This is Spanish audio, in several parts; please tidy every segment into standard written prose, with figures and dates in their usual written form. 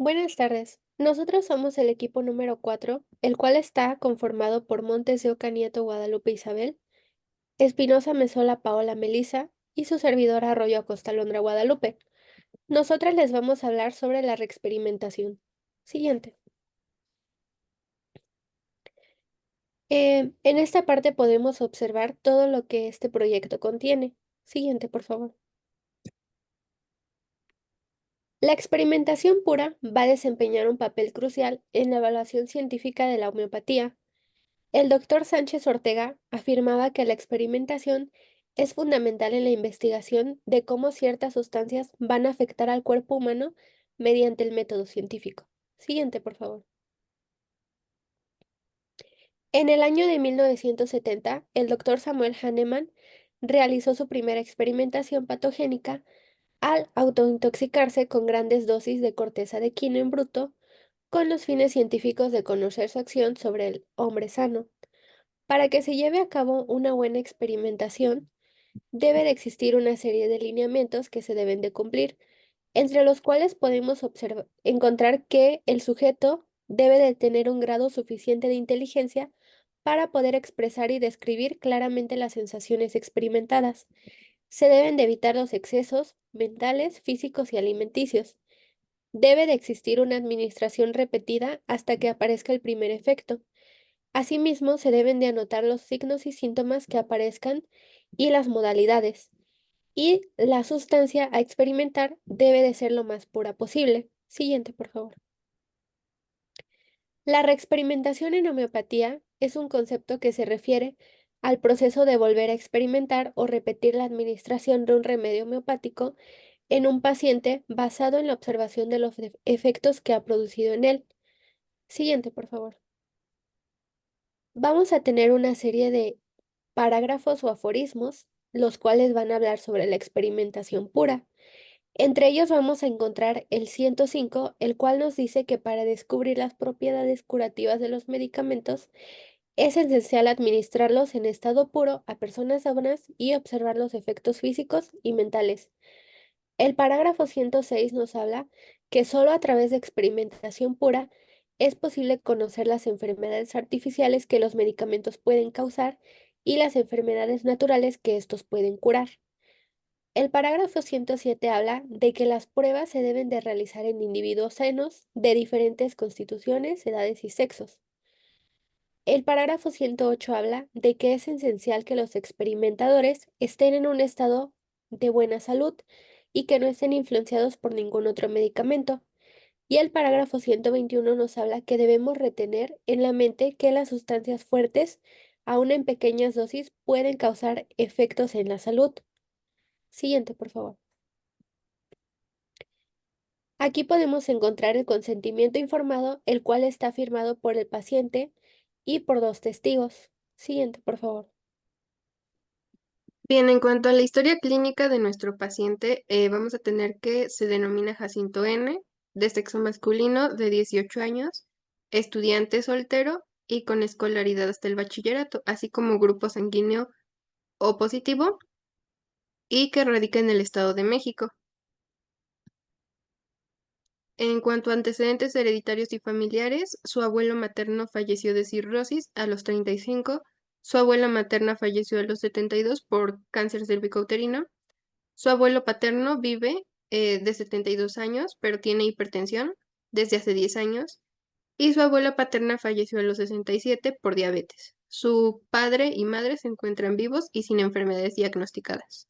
Buenas tardes. Nosotros somos el equipo número 4, el cual está conformado por Montes de Oca Nieto Guadalupe Isabel, Espinosa Mesola Paola Melisa y su servidora Arroyo Acosta Londra Guadalupe. Nosotras les vamos a hablar sobre la reexperimentación. Siguiente. En esta parte podemos observar todo lo que este proyecto contiene. Siguiente, por favor. La experimentación pura va a desempeñar un papel crucial en la evaluación científica de la homeopatía. El doctor Sánchez Ortega afirmaba que la experimentación es fundamental en la investigación de cómo ciertas sustancias van a afectar al cuerpo humano mediante el método científico. Siguiente, por favor. En el año de 1970, el doctor Samuel Hahnemann realizó su primera experimentación patogénica al autointoxicarse con grandes dosis de corteza de quino en bruto con los fines científicos de conocer su acción sobre el hombre sano. Para que se lleve a cabo una buena experimentación, debe de existir una serie de lineamientos que se deben de cumplir, entre los cuales podemos encontrar que el sujeto debe de tener un grado suficiente de inteligencia para poder expresar y describir claramente las sensaciones experimentadas. Se deben de evitar los excesos mentales, físicos y alimenticios. Debe de existir una administración repetida hasta que aparezca el primer efecto. Asimismo, se deben de anotar los signos y síntomas que aparezcan y las modalidades. Y la sustancia a experimentar debe de ser lo más pura posible. Siguiente, por favor. La reexperimentación en homeopatía es un concepto que se refiere al proceso de volver a experimentar o repetir la administración de un remedio homeopático en un paciente basado en la observación de los efectos que ha producido en él. Siguiente, por favor. Vamos a tener una serie de parágrafos o aforismos, los cuales van a hablar sobre la experimentación pura. Entre ellos vamos a encontrar el 105, el cual nos dice que para descubrir las propiedades curativas de los medicamentos es esencial administrarlos en estado puro a personas sanas y observar los efectos físicos y mentales. El parágrafo 106 nos habla que solo a través de experimentación pura es posible conocer las enfermedades artificiales que los medicamentos pueden causar y las enfermedades naturales que estos pueden curar. El parágrafo 107 habla de que las pruebas se deben de realizar en individuos sanos de diferentes constituciones, edades y sexos. El parágrafo 108 habla de que es esencial que los experimentadores estén en un estado de buena salud y que no estén influenciados por ningún otro medicamento. Y el parágrafo 121 nos habla que debemos retener en la mente que las sustancias fuertes, aun en pequeñas dosis, pueden causar efectos en la salud. Siguiente, por favor. Aquí podemos encontrar el consentimiento informado, el cual está firmado por el paciente y por dos testigos. Siguiente, por favor. Bien, en cuanto a la historia clínica de nuestro paciente, vamos a tener que se denomina Jacinto N, de sexo masculino, de 18 años, estudiante soltero y con escolaridad hasta el bachillerato, así como grupo sanguíneo O positivo y que radica en el Estado de México. En cuanto a antecedentes hereditarios y familiares, su abuelo materno falleció de cirrosis a los 35, su abuela materna falleció a los 72 por cáncer cervicouterino. Su abuelo paterno vive de 72 años, pero tiene hipertensión desde hace 10 años. Y su abuela paterna falleció a los 67 por diabetes. Su padre y madre se encuentran vivos y sin enfermedades diagnosticadas.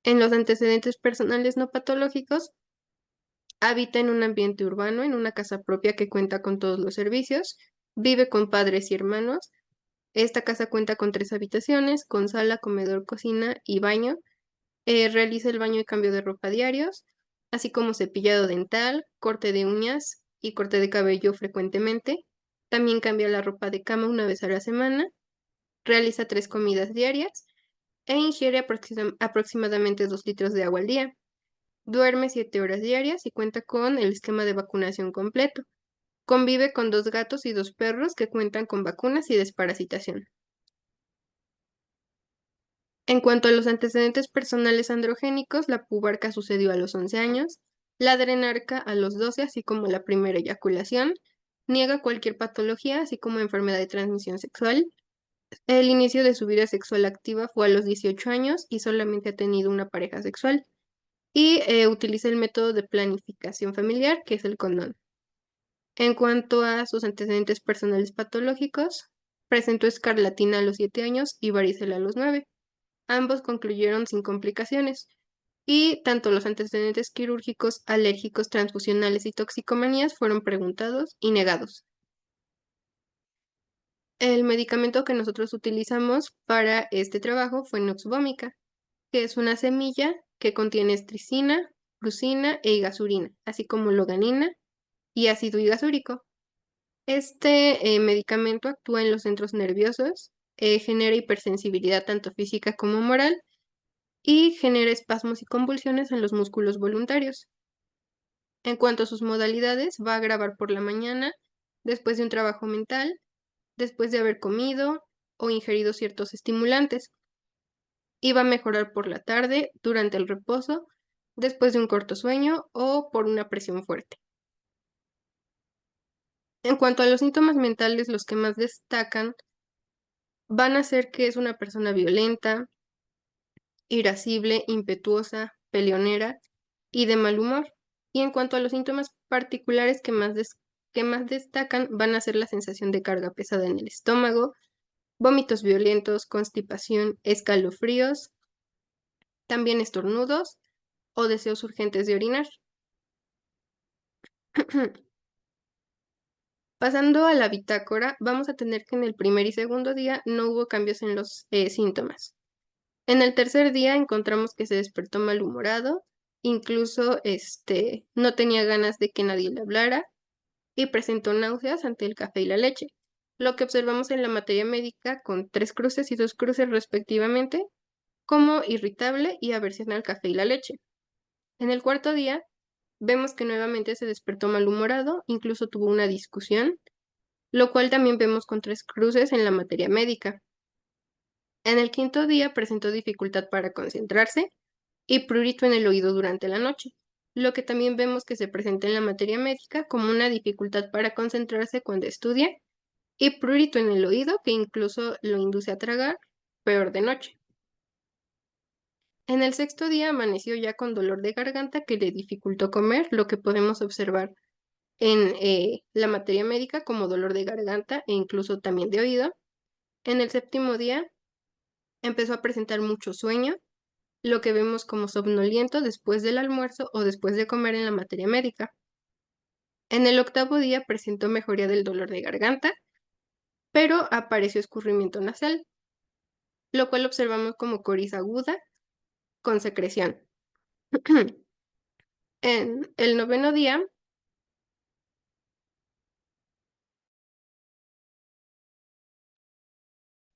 En los antecedentes personales no patológicos, habita en un ambiente urbano, en una casa propia que cuenta con todos los servicios. Vive con padres y hermanos. Esta casa cuenta con 3 habitaciones, con sala, comedor, cocina y baño. Realiza el baño y cambio de ropa diarios, así como cepillado dental, corte de uñas y corte de cabello frecuentemente. También cambia la ropa de cama una vez a la semana. Realiza 3 comidas diarias e ingiere aproximadamente 2 litros de agua al día. Duerme 7 horas diarias y cuenta con el esquema de vacunación completo. Convive con 2 gatos y 2 perros que cuentan con vacunas y desparasitación. En cuanto a los antecedentes personales androgénicos, la pubarca sucedió a los 11 años, La adrenarca a los 12, así como la primera eyaculación. Niega cualquier patología, así como enfermedad de transmisión sexual. El inicio de su vida sexual activa fue a los 18 años y solamente ha tenido una pareja sexual. Y utiliza el método de planificación familiar, que es el condón. En cuanto a sus antecedentes personales patológicos, presentó escarlatina a los 7 años y varicela a los 9. Ambos concluyeron sin complicaciones. Y tanto los antecedentes quirúrgicos, alérgicos, transfusionales y toxicomanías fueron preguntados y negados. El medicamento que nosotros utilizamos para este trabajo fue Noxvómica, que es una semilla que contiene estricina, glucina e igasurina, así como loganina y ácido igasúrico. Este medicamento actúa en los centros nerviosos, genera hipersensibilidad tanto física como moral y genera espasmos y convulsiones en los músculos voluntarios. En cuanto a sus modalidades, va a grabar por la mañana, después de un trabajo mental, después de haber comido o ingerido ciertos estimulantes. Y va a mejorar por la tarde, durante el reposo, después de un corto sueño o por una presión fuerte. En cuanto a los síntomas mentales, los que más destacan van a ser que es una persona violenta, irascible, impetuosa, peleonera y de mal humor. Y en cuanto a los síntomas particulares que más destacan, van a ser la sensación de carga pesada en el estómago, vómitos violentos, constipación, escalofríos, también estornudos o deseos urgentes de orinar. Pasando a la bitácora, vamos a tener que en el primer y segundo día no hubo cambios en los síntomas. En el tercer día encontramos que se despertó malhumorado, incluso no tenía ganas de que nadie le hablara y presentó náuseas ante el café y la leche, lo que observamos en la materia médica con 3 cruces y 2 cruces respectivamente, como irritable y aversión al café y la leche. En el cuarto día vemos que nuevamente se despertó malhumorado, incluso tuvo una discusión, lo cual también vemos con 3 cruces en la materia médica. En el quinto día presentó dificultad para concentrarse y prurito en el oído durante la noche, lo que también vemos que se presenta en la materia médica como una dificultad para concentrarse cuando estudia y prurito en el oído que incluso lo induce a tragar peor de noche. En el sexto día amaneció ya con dolor de garganta que le dificultó comer, lo que podemos observar en la materia médica como dolor de garganta e incluso también de oído. En el séptimo día empezó a presentar mucho sueño, lo que vemos como somnoliento después del almuerzo o después de comer en la materia médica. En el octavo día presentó mejoría del dolor de garganta, pero apareció escurrimiento nasal, lo cual observamos como coriza aguda con secreción. En el noveno día,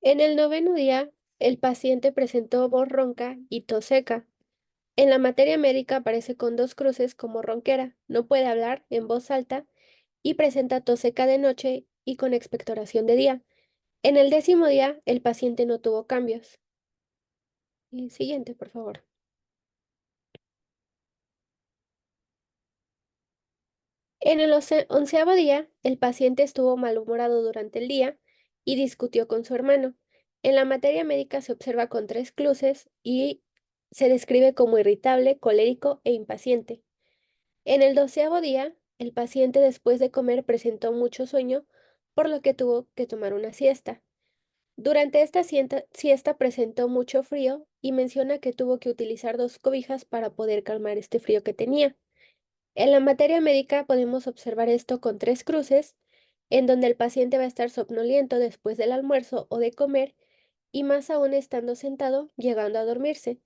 En el noveno día, el paciente presentó voz ronca y tos seca. En la materia médica aparece con 2 cruces como ronquera, no puede hablar en voz alta y presenta tos seca de noche y con expectoración de día. En el 10.º día, el paciente no tuvo cambios. Y siguiente, por favor. En el 11.º día, el paciente estuvo malhumorado durante el día y discutió con su hermano. En la materia médica se observa con 3 cruces y se describe como irritable, colérico e impaciente. En el 12.º día, el paciente después de comer presentó mucho sueño, por lo que tuvo que tomar una siesta. Durante esta siesta presentó mucho frío y menciona que tuvo que utilizar 2 cobijas para poder calmar este frío que tenía. En la materia médica podemos observar esto con 3 cruces, en donde el paciente va a estar somnoliento después del almuerzo o de comer, y más aún estando sentado, llegando a dormirse.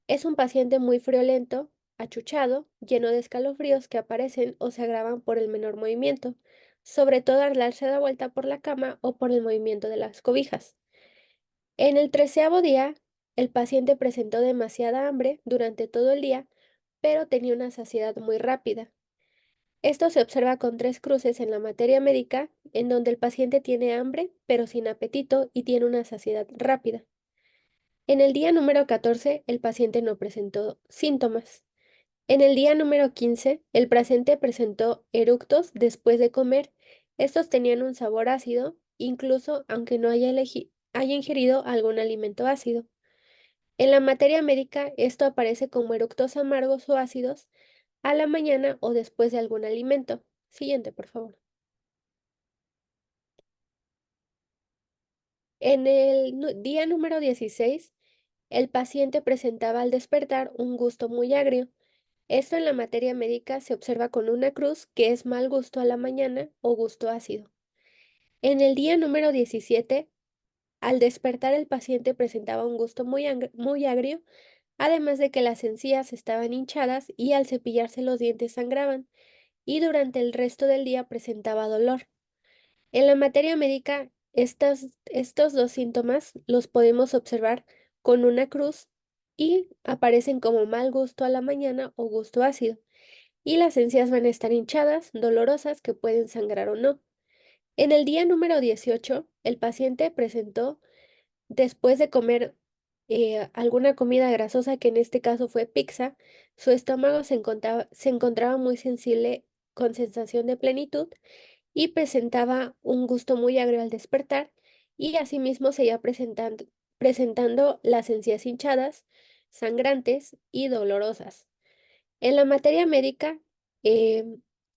Es un paciente muy friolento, achuchado, lleno de escalofríos que aparecen o se agravan por el menor movimiento, sobre todo al darse la vuelta por la cama o por el movimiento de las cobijas. En el 13.º día, el paciente presentó demasiada hambre durante todo el día, pero tenía una saciedad muy rápida. Esto se observa con 3 cruces en la materia médica, en donde el paciente tiene hambre, pero sin apetito y tiene una saciedad rápida. En el día número 14, el paciente no presentó síntomas. En el día número 15, el paciente presentó eructos después de comer. Estos tenían un sabor ácido, incluso aunque no haya ingerido algún alimento ácido. En la materia médica, esto aparece como eructos amargos o ácidos a la mañana o después de algún alimento. Siguiente, por favor. En el día número 16, el paciente presentaba al despertar un gusto muy agrio. Esto en la materia médica se observa con una cruz que es mal gusto a la mañana o gusto ácido. En el día número 17, al despertar el paciente presentaba un gusto muy agrio, además de que las encías estaban hinchadas y al cepillarse los dientes sangraban, y durante el resto del día presentaba dolor. En la materia médica, estos dos síntomas los podemos observar con una cruz y aparecen como mal gusto a la mañana o gusto ácido, y las encías van a estar hinchadas, dolorosas, que pueden sangrar o no. En el día número 18, el paciente presentó, después de comer alguna comida grasosa, que en este caso fue pizza, su estómago se encontraba muy sensible con sensación de plenitud y presentaba un gusto muy agrio al despertar y asimismo seguía presentando las encías hinchadas, sangrantes y dolorosas. En la materia médica,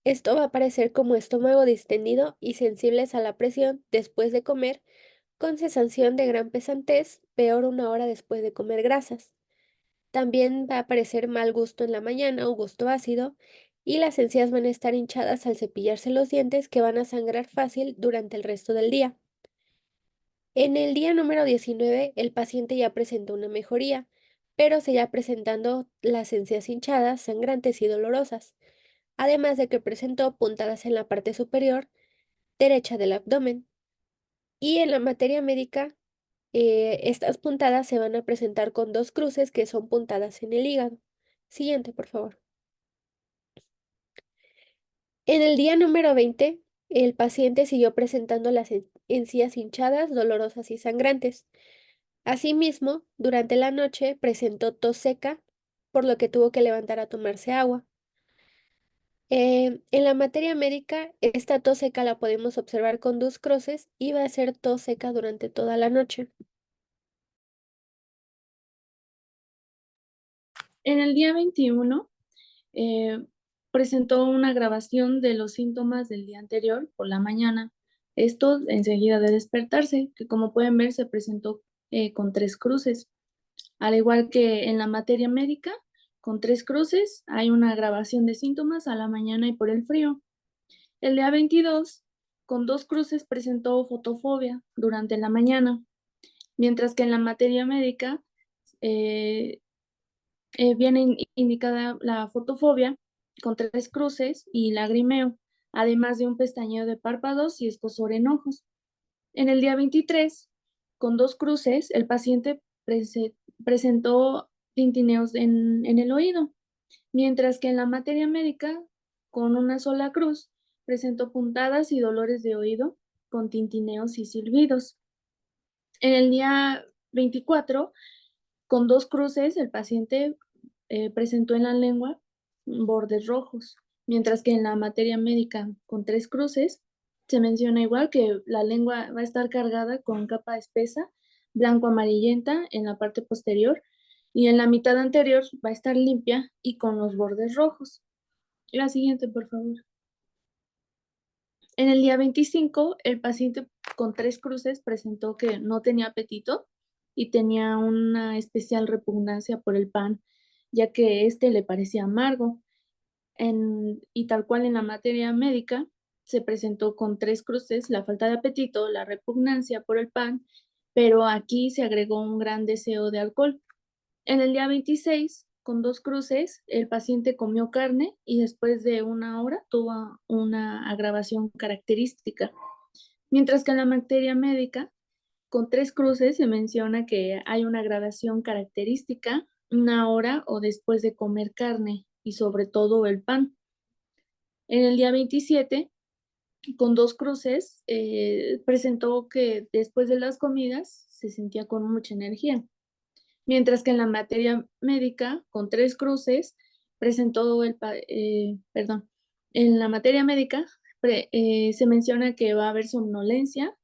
esto va a aparecer como estómago distendido y sensibles a la presión después de comer, con sensación de gran pesantez, peor una hora después de comer grasas. También va a aparecer mal gusto en la mañana o gusto ácido, y las encías van a estar hinchadas al cepillarse los dientes, que van a sangrar fácil durante el resto del día. En el día número 19, el paciente ya presentó una mejoría, pero seguía presentando las encías hinchadas, sangrantes y dolorosas, además de que presentó puntadas en la parte superior derecha del abdomen. Y en la materia médica, estas puntadas se van a presentar con dos cruces que son puntadas en el hígado. Siguiente, por favor. En el día número 20, el paciente siguió presentando las encías hinchadas, dolorosas y sangrantes. Asimismo, durante la noche presentó tos seca, por lo que tuvo que levantar a tomarse agua. En la materia médica, esta tos seca la podemos observar con dos cruces y va a ser tos seca durante toda la noche. En el día 21, eh, presentó una agravación de los síntomas del día anterior por la mañana. Esto enseguida de despertarse, que como pueden ver se presentó con 3 cruces. Al igual que en la materia médica, con 3 cruces hay una agravación de síntomas a la mañana y por el frío. El día 22, con 2 cruces presentó fotofobia durante la mañana, mientras que en la materia médica eh, viene indicada la fotofobia con 3 cruces y lagrimeo, además de un pestañeo de párpados y escozor en ojos. En el día 23, con 2 cruces, el paciente presentó tintineos en el oído, mientras que en la materia médica, con una sola cruz, presentó puntadas y dolores de oído con tintineos y silbidos. En el día 24, con 2 cruces, el paciente presentó en la lengua bordes rojos, mientras que en la materia médica con 3 cruces se menciona igual que la lengua va a estar cargada con capa espesa, blanco-amarillenta en la parte posterior y en la mitad anterior va a estar limpia y con los bordes rojos. La siguiente, por favor. En el día 25, el paciente con 3 cruces presentó que no tenía apetito y tenía una especial repugnancia por el pan, ya que este le parecía amargo. Y tal cual en la materia médica, se presentó con 3 cruces la falta de apetito, la repugnancia por el pan, pero aquí se agregó un gran deseo de alcohol. En el día 26, con 2 cruces, el paciente comió carne y después de una hora tuvo una agravación característica. Mientras que en la materia médica, con 3 cruces se menciona que hay una agravación característica una hora o después de comer carne y sobre todo el pan. En el día 27, con 2 cruces, presentó que después de las comidas se sentía con mucha energía. Mientras que en la materia médica, con 3 cruces, presentó perdón, en la materia médica se menciona que va a haber somnolencia,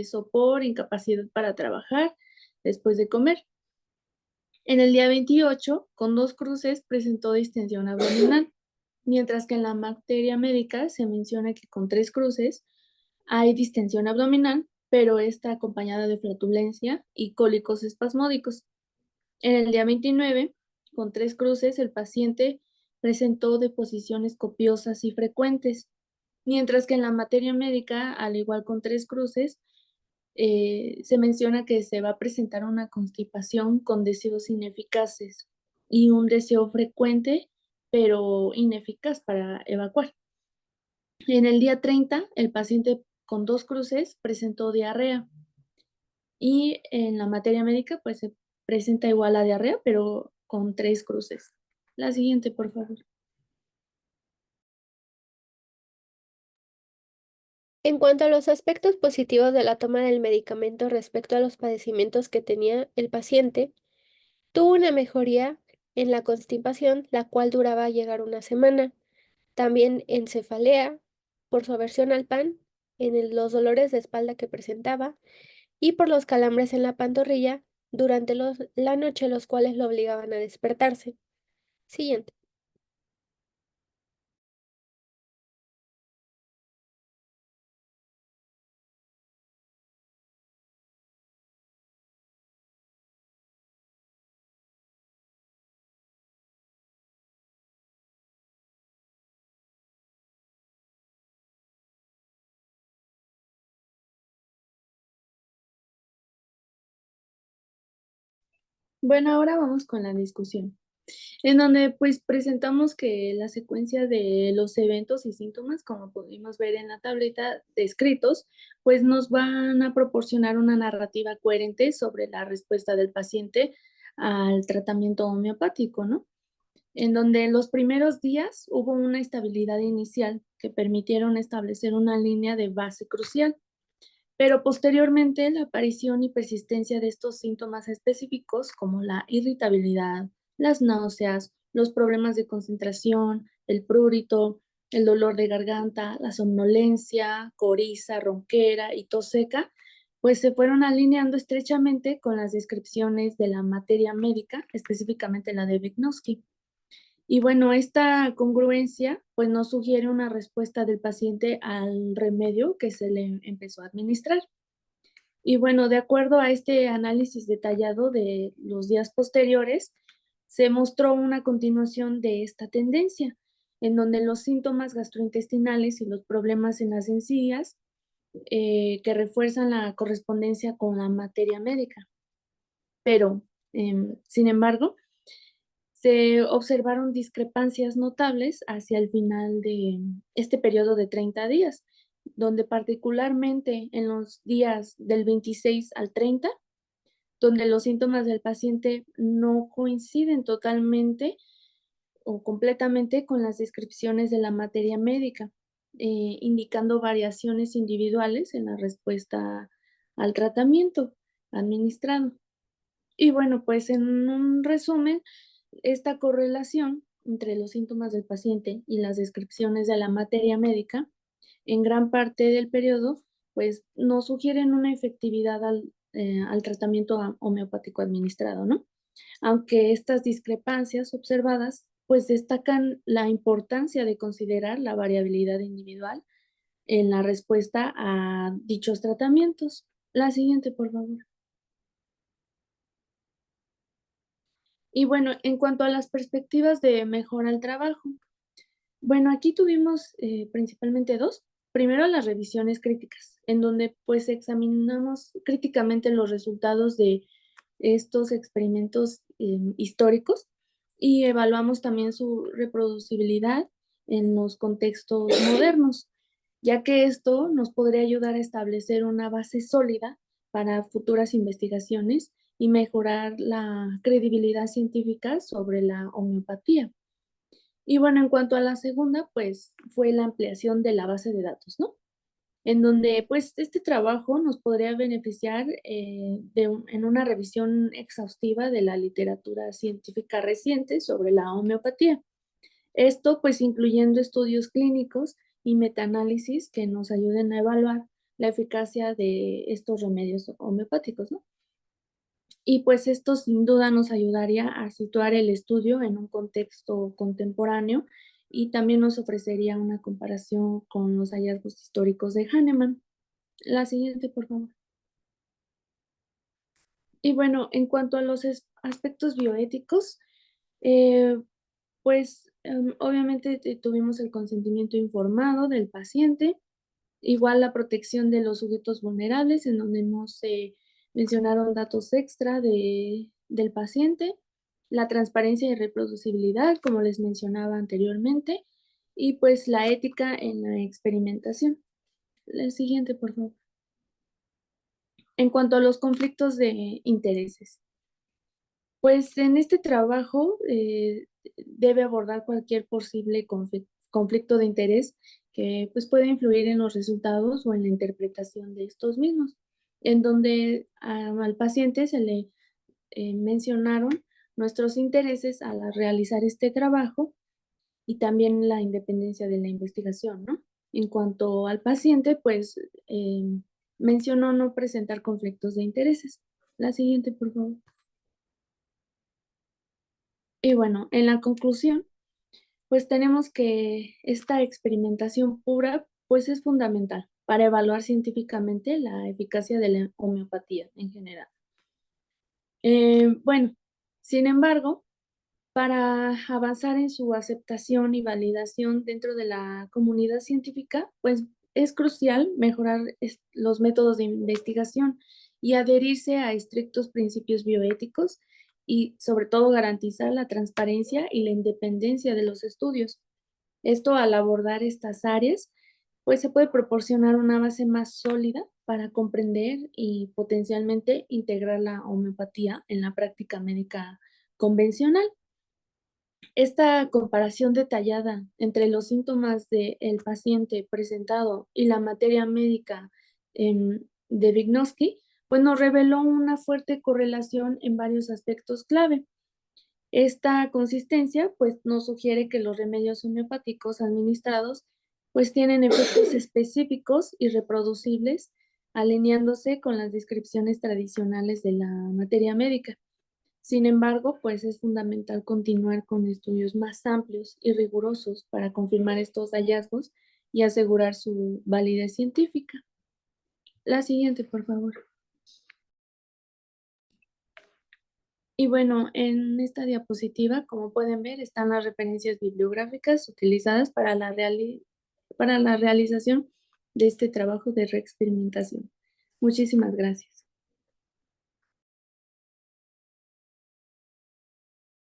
sopor, incapacidad para trabajar después de comer. En el día 28, con 2 cruces, presentó distensión abdominal, mientras que en la materia médica se menciona que con 3 cruces hay distensión abdominal, pero está acompañada de flatulencia y cólicos espasmódicos. En el día 29, con 3 cruces, el paciente presentó deposiciones copiosas y frecuentes, mientras que en la materia médica, al igual con 3 cruces, se menciona que se va a presentar una constipación con deseos ineficaces y un deseo frecuente, pero ineficaz para evacuar. En el día 30, el paciente con 2 cruces presentó diarrea y en la materia médica, pues se presenta igual a diarrea, pero con 3 cruces. La siguiente, por favor. En cuanto a los aspectos positivos de la toma del medicamento respecto a los padecimientos que tenía el paciente, tuvo una mejoría en la constipación, la cual duraba llegar una semana. También en cefalea, por su aversión al pan, los dolores de espalda que presentaba y por los calambres en la pantorrilla durante la noche, los cuales lo obligaban a despertarse. Siguiente. Bueno, ahora vamos con la discusión, en donde pues presentamos que la secuencia de los eventos y síntomas, como pudimos ver en la tableta descritos, pues nos van a proporcionar una narrativa coherente sobre la respuesta del paciente al tratamiento homeopático, ¿no? En donde en los primeros días hubo una estabilidad inicial que permitieron establecer una línea de base crucial, pero posteriormente la aparición y persistencia de estos síntomas específicos como la irritabilidad, las náuseas, los problemas de concentración, el prurito, el dolor de garganta, la somnolencia, coriza, ronquera y tos seca, pues se fueron alineando estrechamente con las descripciones de la materia médica, específicamente la de Vygotsky. Y bueno, esta congruencia pues nos sugiere una respuesta del paciente al remedio que se le empezó a administrar. Y bueno, de acuerdo a este análisis detallado de los días posteriores, se mostró una continuación de esta tendencia, en donde los síntomas gastrointestinales y los problemas en las encías que refuerzan la correspondencia con la materia médica. Pero, sin embargo, se observaron discrepancias notables hacia el final de este periodo de 30 días, donde particularmente en los días del 26 al 30, donde los síntomas del paciente no coinciden totalmente o completamente con las descripciones de la materia médica, indicando variaciones individuales en la respuesta al tratamiento administrado. Y bueno, pues en un resumen, esta correlación entre los síntomas del paciente y las descripciones de la materia médica en gran parte del periodo, pues no sugieren una efectividad al tratamiento homeopático administrado, ¿no? Aunque estas discrepancias observadas, pues destacan la importancia de considerar la variabilidad individual en la respuesta a dichos tratamientos. La siguiente, por favor. Y bueno, en cuanto a las perspectivas de mejora al trabajo, bueno, aquí tuvimos principalmente dos. Primero, las revisiones críticas, en donde pues examinamos críticamente los resultados de estos experimentos históricos y evaluamos también su reproducibilidad en los contextos modernos, ya que esto nos podría ayudar a establecer una base sólida para futuras investigaciones y mejorar la credibilidad científica sobre la homeopatía. Y bueno, en cuanto a la segunda, pues fue la ampliación de la base de datos, ¿no? En donde pues este trabajo nos podría beneficiar en una revisión exhaustiva de la literatura científica reciente sobre la homeopatía. Esto pues incluyendo estudios clínicos y metaanálisis que nos ayuden a evaluar la eficacia de estos remedios homeopáticos, ¿no? Y pues esto sin duda nos ayudaría a situar el estudio en un contexto contemporáneo y también nos ofrecería una comparación con los hallazgos históricos de Hahnemann. La siguiente, por favor. Y bueno, en cuanto a los aspectos bioéticos, eh, pues obviamente tuvimos el consentimiento informado del paciente, igual la protección de los sujetos vulnerables, en donde no se mencionaron datos extra del paciente, la transparencia y reproducibilidad, como les mencionaba anteriormente, y pues la ética en la experimentación. El siguiente, por favor. En cuanto a los conflictos de intereses, pues en este trabajo debe abordar cualquier posible conflicto de interés que pues puede influir en los resultados o en la interpretación de estos mismos, en donde al paciente se le mencionaron nuestros intereses al realizar este trabajo y también la independencia de la investigación, ¿no? En cuanto al paciente, pues mencionó no presentar conflictos de intereses. La siguiente, por favor. Y bueno, en la conclusión, pues tenemos que esta experimentación pura, pues es fundamental para evaluar científicamente la eficacia de la homeopatía en general. Bueno, sin embargo, para avanzar en su aceptación y validación dentro de la comunidad científica, pues es crucial mejorar los métodos de investigación y adherirse a estrictos principios bioéticos y sobre todo garantizar la transparencia y la independencia de los estudios. Esto al abordar estas áreas, pues se puede proporcionar una base más sólida para comprender y potencialmente integrar la homeopatía en la práctica médica convencional. Esta comparación detallada entre los síntomas del paciente presentado y la materia médica de Vygotsky, pues nos reveló una fuerte correlación en varios aspectos clave. Esta consistencia, pues, nos sugiere que los remedios homeopáticos administrados, pues, tienen efectos específicos y reproducibles, alineándose con las descripciones tradicionales de la materia médica. Sin embargo, pues es fundamental continuar con estudios más amplios y rigurosos para confirmar estos hallazgos y asegurar su validez científica. La siguiente, por favor. Y bueno, en esta diapositiva, como pueden ver, están las referencias bibliográficas utilizadas para la realización de este trabajo de reexperimentación. Muchísimas gracias.